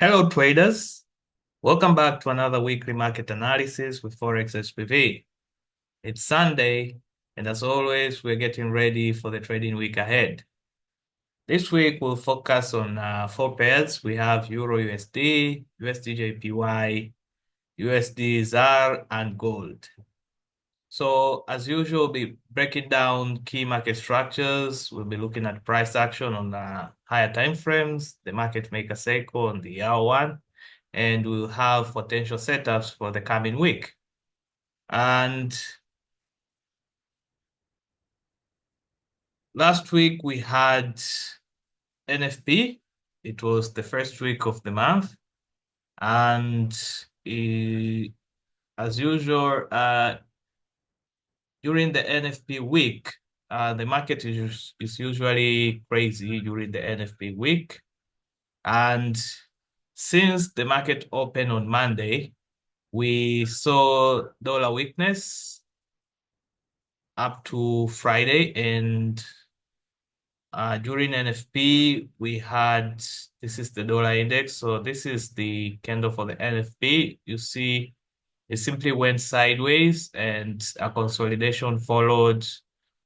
Hello traders, welcome back to another weekly market analysis with Forex SPV. It's Sunday, and as always, we're getting ready for the trading week ahead. This week, we'll focus on four pairs. We have EURUSD, USDJPY, USDZAR, and gold. So as usual, we'll be breaking down key market structures. We'll be looking at price action on higher time frames, the market maker cycle on the hour one, and we'll have potential setups for the coming week. And last week we had NFP. It was the first week of the month. And as usual, during the NFP week, the market is usually crazy during the NFP week. And since the market opened on Monday, we saw dollar weakness up to Friday, and during NFP, we had, this is the dollar index. So this is the candle for the NFP. You see, it simply went sideways and a consolidation followed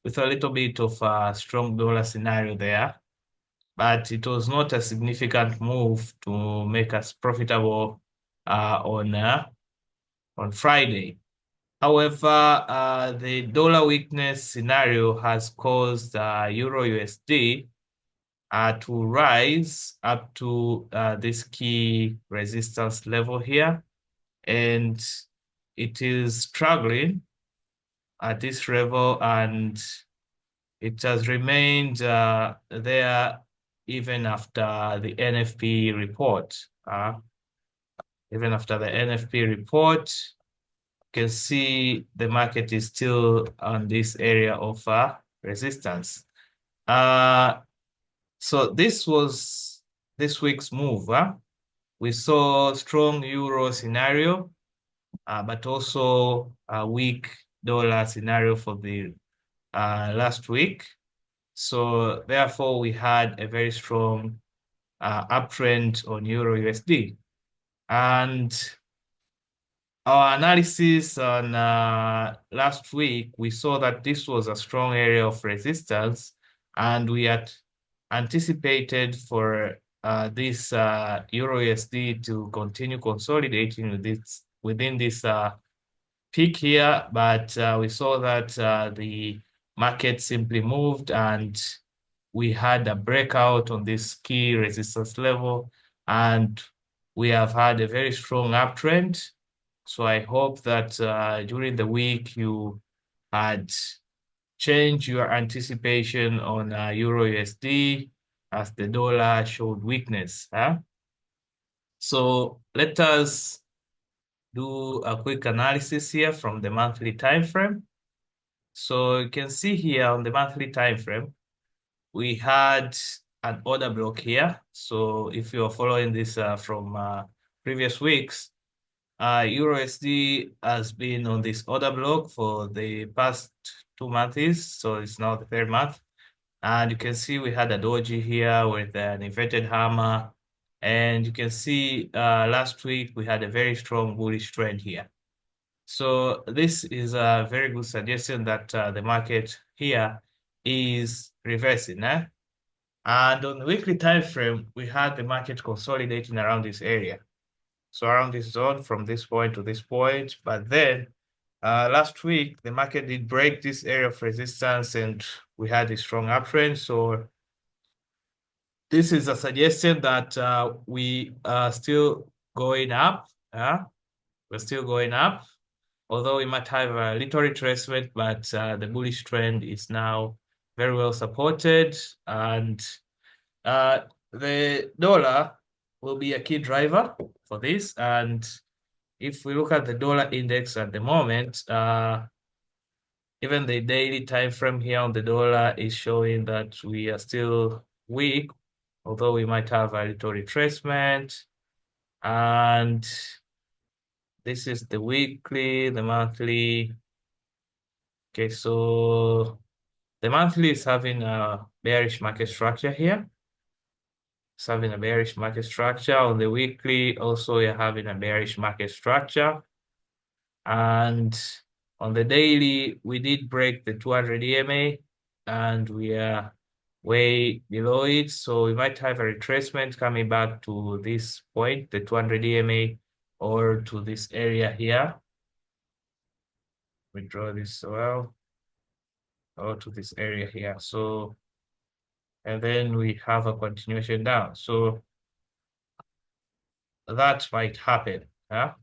with a little bit of a strong dollar scenario there. But it was not a significant move to make us profitable on Friday. However, the dollar weakness scenario has caused Euro USD to rise up to this key resistance level here. And it is struggling at this level, and it has remained there even after the NFP report. Even after the NFP report, you can see the market is still on this area of resistance. So this was this week's move. We saw strong euro scenario, but also a weak dollar scenario for the last week. So therefore, we had a very strong uptrend on Euro USD. And our analysis on last week, we saw that this was a strong area of resistance, and we had anticipated for this Euro USD to continue consolidating within this peak here, but we saw that the market simply moved and we had a breakout on this key resistance level, and we have had a very strong uptrend. So I hope that during the week you had changed your anticipation on Euro USD as the dollar showed weakness. So let us do a quick analysis here from the monthly time frame. So you can see here on the monthly time frame, we had an order block here. So if you are following this from previous weeks, EURUSD has been on this order block for the past 2 months. So it's now the third month. And you can see we had a doji here with an inverted hammer. And you can see last week we had a very strong bullish trend here. So this is a very good suggestion that the market here is reversing. And on the weekly time frame, we had the market consolidating around this area. So around this zone from this point to this point. But then last week, the market did break this area of resistance and we had a strong uptrend. So this is a suggestion that we are still going up. We're still going up, although we might have a little retracement, but the bullish trend is now very well supported. And the dollar will be a key driver for this. And if we look at the dollar index at the moment, even the daily time frame here on the dollar is showing that we are still weak, although we might have a little retracement. And this is the weekly, the monthly. Okay, so the monthly is having a bearish market structure here. It's having a bearish market structure. On the weekly, also we're having a bearish market structure. And on the daily, we did break the 200 EMA and we are way below it. So we might have a retracement coming back to this point, the 200 EMA, or to this area here. We draw this well, or to this area here. So, and then we have a continuation down. So that might happen. Yeah.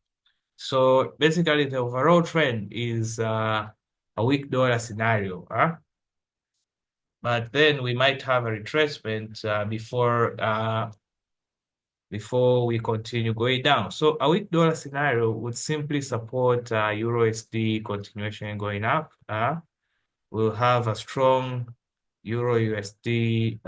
So basically, the overall trend is a weak dollar scenario. But then we might have a retracement before we continue going down. So a weak dollar scenario would simply support EURUSD continuation going up. We'll have a strong Euro USD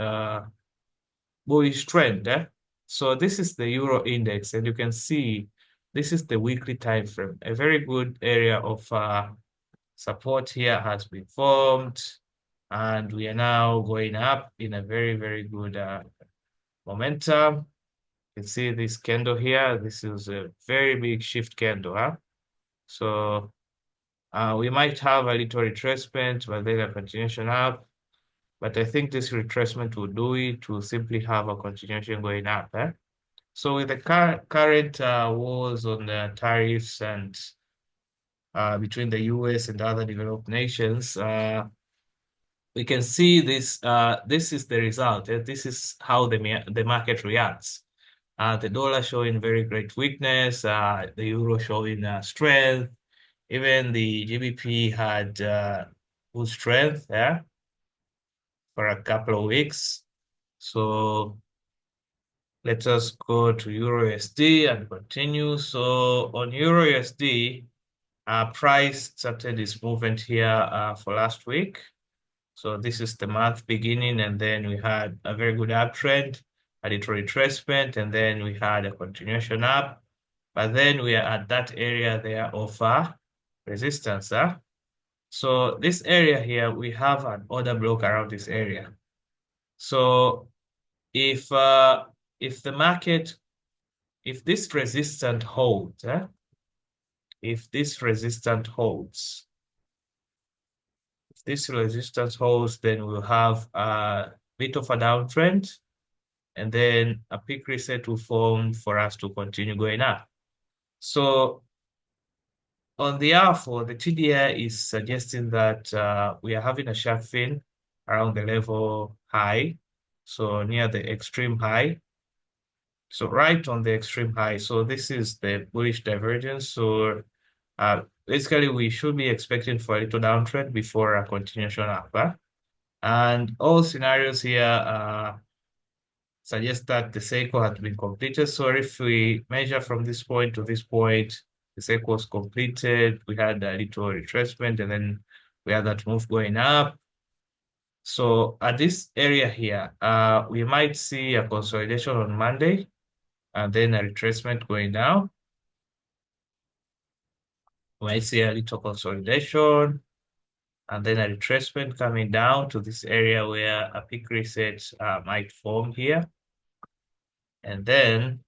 bullish trend. So this is the Euro index, and you can see this is the weekly time frame. A very good area of support here has been formed, and we are now going up in a very, very good momentum. You can see this candle here. This is a very big shift candle. So we might have a little retracement, but then a continuation up. But I think this retracement will do it to simply have a continuation going up. So with the current wars on the tariffs and between the US and other developed nations, we can see this. This is the result. This is how the market reacts. The dollar showing very great weakness. The euro showing strength. Even the GBP had good strength for a couple of weeks. So let us go to EURUSD and continue. So on EURUSD, price started its movement here for last week. So this is the month beginning, and then we had a very good uptrend, a little retracement, and then we had a continuation up. But then we are at that area there of resistance. So this area here, we have an order block around this area. So if the market, if this resistance holds, if this resistance holds, then we'll have a bit of a downtrend, and then a peak reset will form for us to continue going up. So on the R4, the TDI is suggesting that we are having a sharp fin around the level high, so near the extreme high. So right on the extreme high. So this is the bullish divergence. So basically, we should be expecting for a little downtrend before a continuation up. And all scenarios here suggest that the cycle has been completed. So if we measure from this point to this point, the cycle was completed. We had a little retracement, and then we had that move going up. So at this area here, we might see a consolidation on Monday, and then a retracement going down. We might see a little consolidation, and then a retracement coming down to this area where a peak reset might form here. And then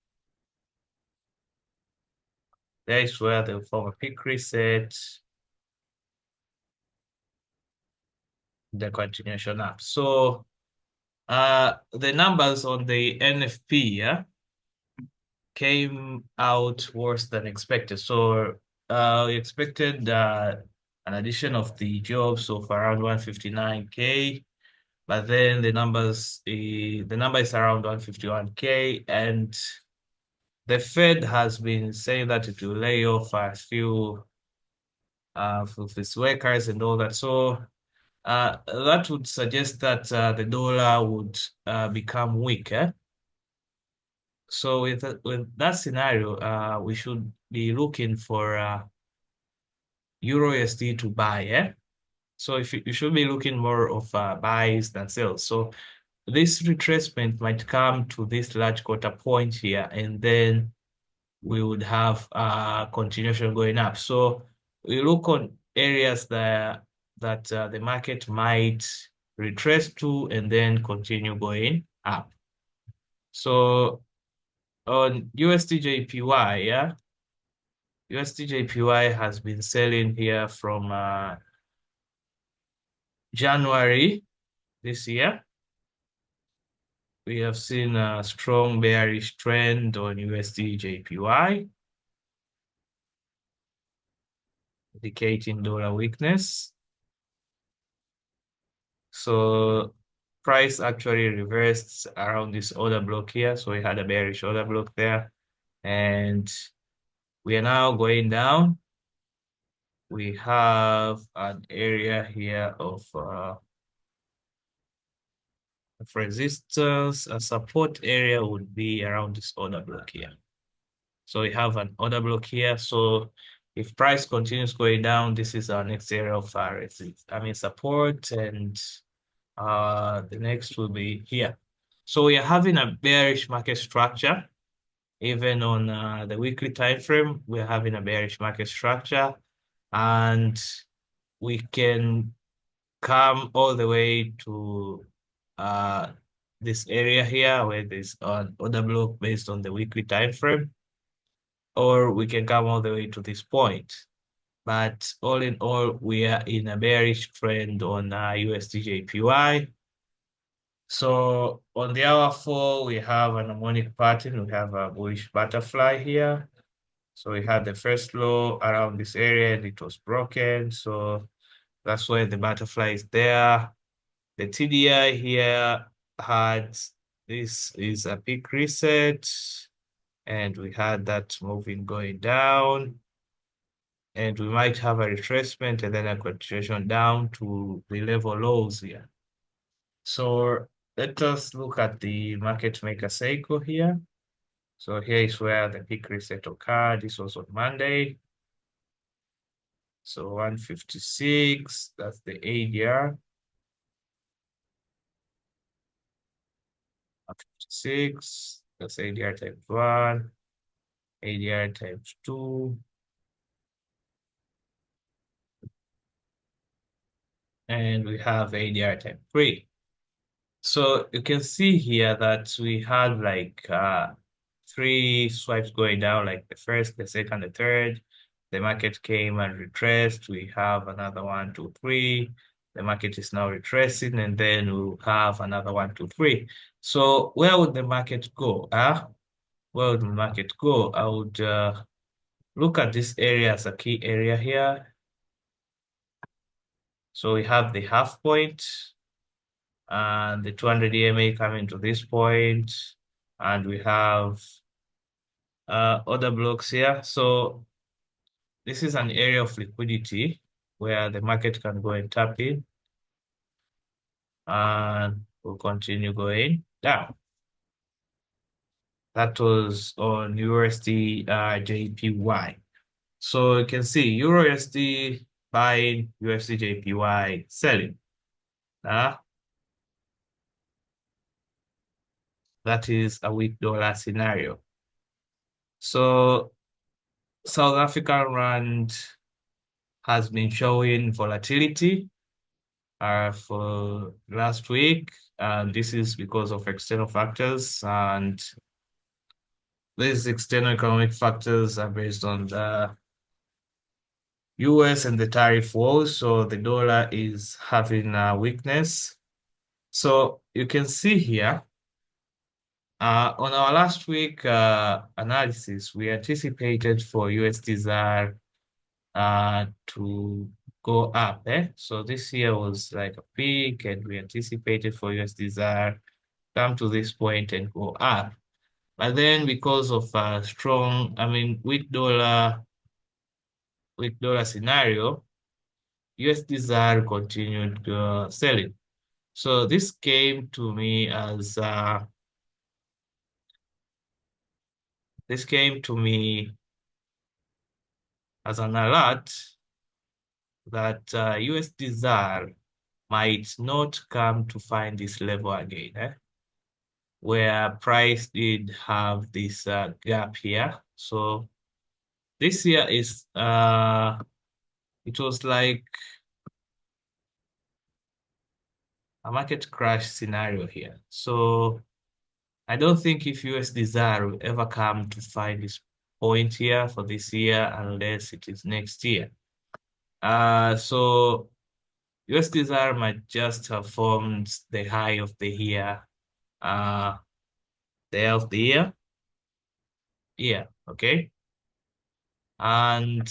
there is where they'll form a peak reset, the continuation up. So the numbers on the NFP came out worse than expected. So we expected an addition of the jobs of around 159K, but then the number is around 151K, and the Fed has been saying that it will lay off a few of its workers and all that. So that would suggest that the dollar would become weak. So with that scenario, we should be looking for EURUSD to buy. So if you should be looking more of buys than sales. So this retracement might come to this large quarter point here, and then we would have continuation going up. So we look on areas that the market might retrace to and then continue going up. So on USDJPY, yeah, USDJPY has been selling here from January this year. We have seen a strong bearish trend on USDJPY, indicating dollar weakness. So price actually reversed around this order block here. So we had a bearish order block there, and we are now going down. We have an area here of resistance. A support area would be around this order block here. So we have an order block here. So if price continues going down, this is our next area of support, and the next will be here. So we are having a bearish market structure. Even on the weekly time frame, we're having a bearish market structure, and we can come all the way to this area here where there's an order block based on the weekly time frame, or we can come all the way to this point. But all in all, we are in a bearish trend on USDJPY. So on the hour 4, we have an harmonic pattern. We have a bullish butterfly here. So we had the first low around this area and it was broken. So that's why the butterfly is there. The TDI here had, this is a peak reset, and we had that moving going down, and we might have a retracement and then a continuation down to the level lows here. So let us look at the market maker cycle here. So here is where the peak reset occurred. This was on Monday. So 156, that's the ADR. 156, that's ADR times 1, ADR times 2, and we have ADR times 3. So you can see here that we had like 3 swipes going down, like the first, the second, the third. The market came and retraced. We have another 1, 2, 3. The market is now retracing, and then we'll have another 1, 2, 3. So where would the market go? Where would the market go? I would look at this area as a key area here. So we have the half point and the 200 EMA coming to this point, and we have other blocks here. So this is an area of liquidity where the market can go and tap in, and we'll continue going down. That was on USD JPY. So you can see EURUSD buying, USD JPY selling. That is a weak dollar scenario. So South African rand has been showing volatility for last week, and this is because of external factors, and these external economic factors are based on the US and the tariff wars. So the dollar is having a weakness. So you can see here on our last week analysis, we anticipated for USDZAR to go up. So this year was like a peak, and we anticipated for USDZAR come to this point and go up. But then because of a strong, weak dollar scenario, USDZAR continued selling. So this came to me as an alert that USDZAR might not come to find this level again, where price did have this gap here. So this year is it was like a market crash scenario here. So I don't think if USDZAR will ever come to find this point here for this year unless it is next year. So USDZAR might just have formed the high of the year, the of the year. Yeah, okay. And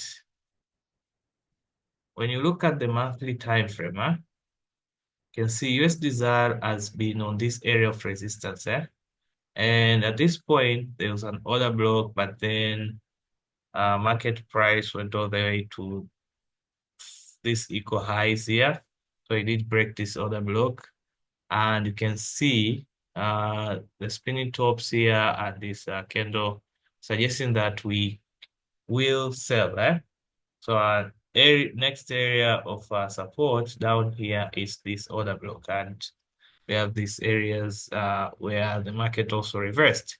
when you look at the monthly time frame, you can see USDZAR has been on this area of resistance, and at this point there was an order block, but then market price went all the way to this equal highs here. So it did break this order block, and you can see the spinning tops here at this candle suggesting that we will sell, So our next area of support down here is this order block, and we have these areas where the market also reversed.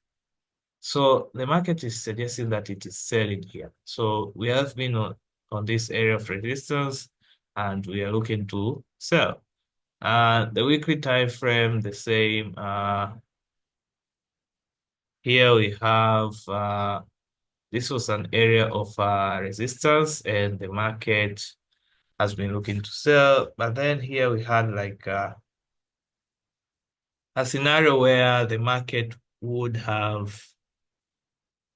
So the market is suggesting that it is selling here. So we have been on this area of resistance, and we are looking to sell. The weekly time frame, the same. Here we have this was an area of resistance, and the market has been looking to sell. But then here we had like a scenario where the market would have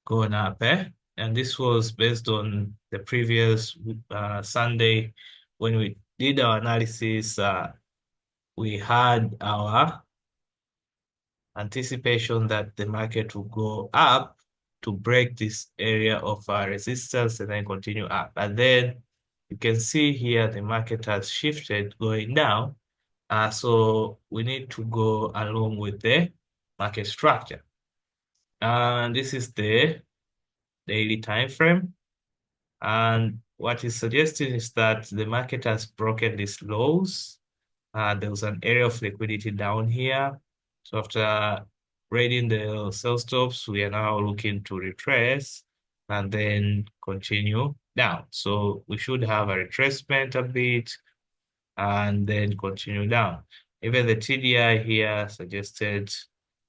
gone up, and this was based on the previous Sunday when we did our analysis. We had our anticipation that the market will go up to break this area of resistance and then continue up. And then you can see here the market has shifted going down. So we need to go along with the market structure. And this is the daily time frame. And what is suggesting is that the market has broken these lows. There was an area of liquidity down here. So after raiding the sell stops, we are now looking to retrace and then continue down. So we should have a retracement a bit and then continue down. Even the TDI here suggested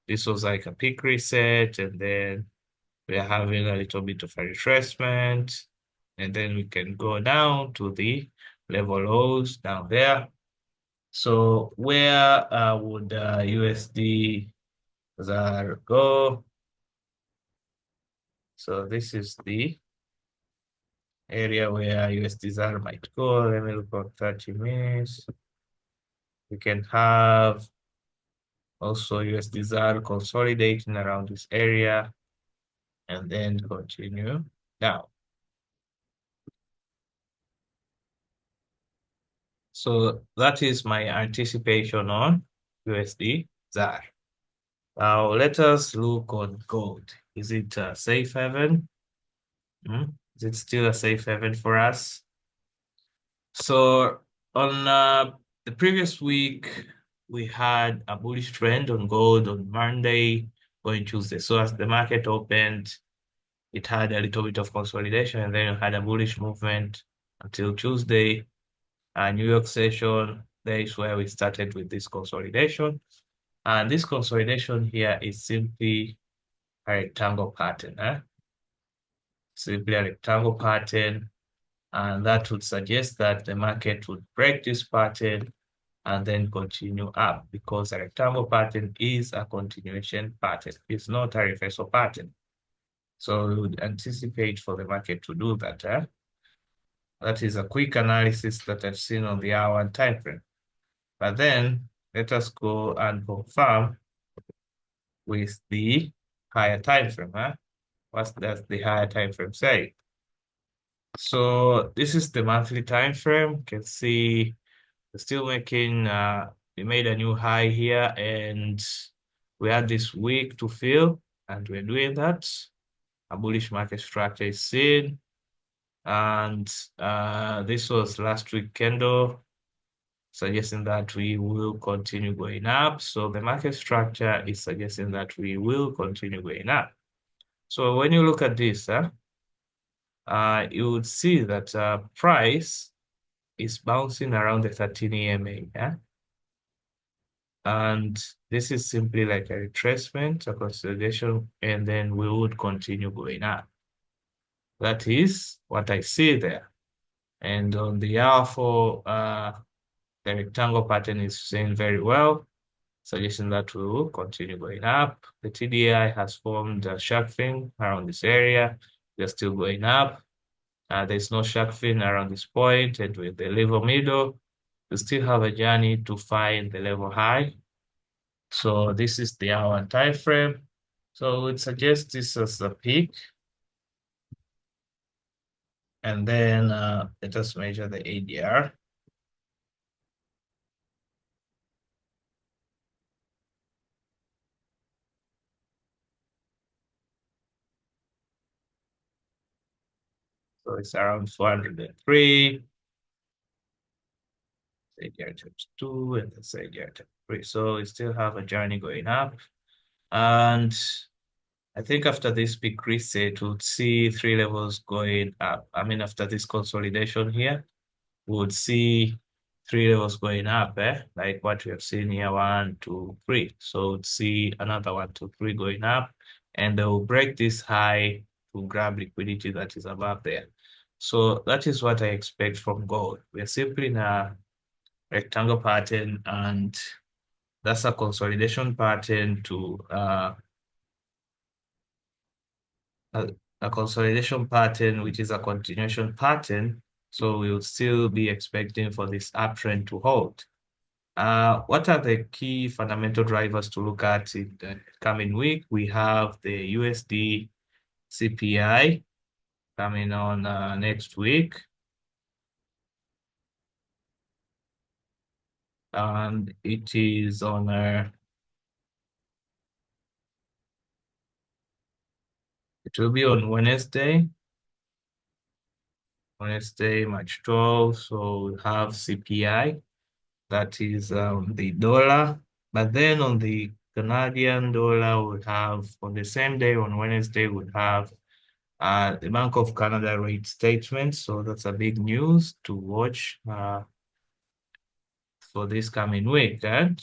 this was like a peak reset, and then we are having a little bit of a retracement, and then we can go down to the level lows down there. So where would USD ZAR go? So this is the area where USD ZAR might go. Let me look on 30 minutes. We can have also USD ZAR consolidating around this area and then continue down. So that is my anticipation on USD ZAR. Now let us look on gold. Is it a safe haven? Is it still a safe haven for us? So on the previous week, we had a bullish trend on gold on Monday, going Tuesday. So as the market opened, it had a little bit of consolidation, and then it had a bullish movement until Tuesday. New York session, there is where we started with this consolidation. And this consolidation here is simply a rectangle pattern, simply a rectangle pattern. And that would suggest that the market would break this pattern and then continue up, because a rectangle pattern is a continuation pattern. It's not a reversal pattern. So we would anticipate for the market to do that. That is a quick analysis that I've seen on the hour and time frame. But then let us go and confirm with the higher time frame. What does the higher time frame say? So this is the monthly time frame. You can see we're still making, we made a new high here, and we had this week to fill, and we're doing that. A bullish market structure is seen, and this was last week candle, suggesting that we will continue going up. So the market structure is suggesting that we will continue going up. So when you look at this, you would see that price is bouncing around the 13 EMA. And this is simply like a retracement, a consolidation, and then we would continue going up. That is what I see there. And on the hour for the rectangle pattern is saying very well, suggesting that we will continue going up. The TDI has formed a shark fin around this area. They're still going up. There's no shark fin around this point, and with the level middle, we still have a journey to find the level high. So this is the hour time frame. So it suggests this as a peak. And then let us measure the ADR. So it's around 403. ADR times 2, and that's ADR times 3. So we still have a journey going up. And I think after this big reset, we'll see 3 levels going up. I mean, after this consolidation here, we would see 3 levels going up, like what we have seen here, 1, 2, 3. So we'd see another 1, 2, 3 going up, and they will break this high to grab liquidity that is above there. So that is what I expect from gold. We are simply in a rectangle pattern, and that's a consolidation pattern to a consolidation pattern, which is a continuation pattern. So we'll still be expecting for this uptrend to hold. What are the key fundamental drivers to look at in the coming week? We have the USD CPI coming on next week. And it is on it will be on Wednesday, March 12th. So we have CPI, that is the dollar. But then on the Canadian dollar, we have on the same day, on Wednesday, we have the Bank of Canada rate statement. So that's a big news to watch for this coming week. And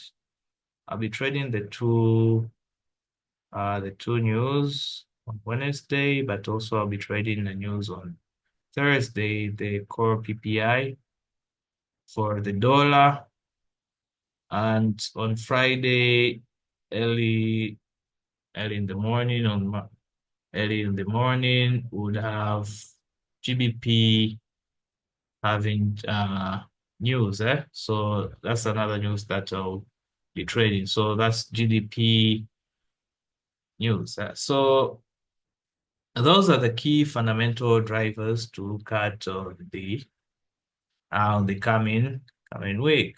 I'll be trading the two news on Wednesday, but also I'll be trading the news on Thursday, the core PPI for the dollar. And on Friday, early in the morning, would have GBP having news, so that's another news that I'll be trading. So that's GDP news. So those are the key fundamental drivers to look at the coming week.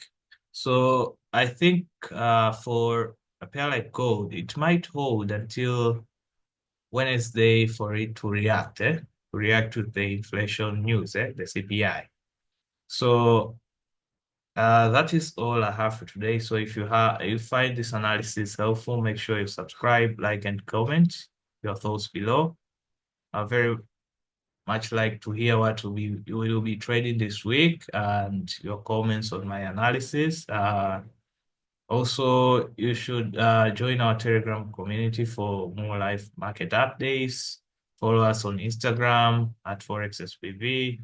So I think for a pair like gold, it might hold until Wednesday for it to react, to react to the inflation news, the CPI. So that is all I have for today. So if you find this analysis helpful, make sure you subscribe, like, and comment your thoughts below. I very much like to hear what you will be trading this week and your comments on my analysis. Also, you should join our Telegram community for more live market updates. Follow us on Instagram at Forex SPV,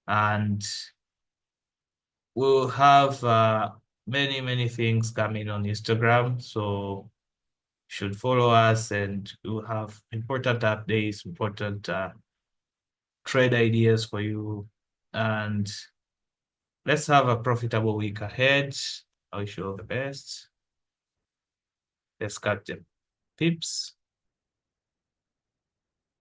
and we'll have many things coming on Instagram. So you should follow us, and we'll have important updates, important trade ideas for you. And let's have a profitable week ahead. I wish you all the best. Let's cut them. Pips.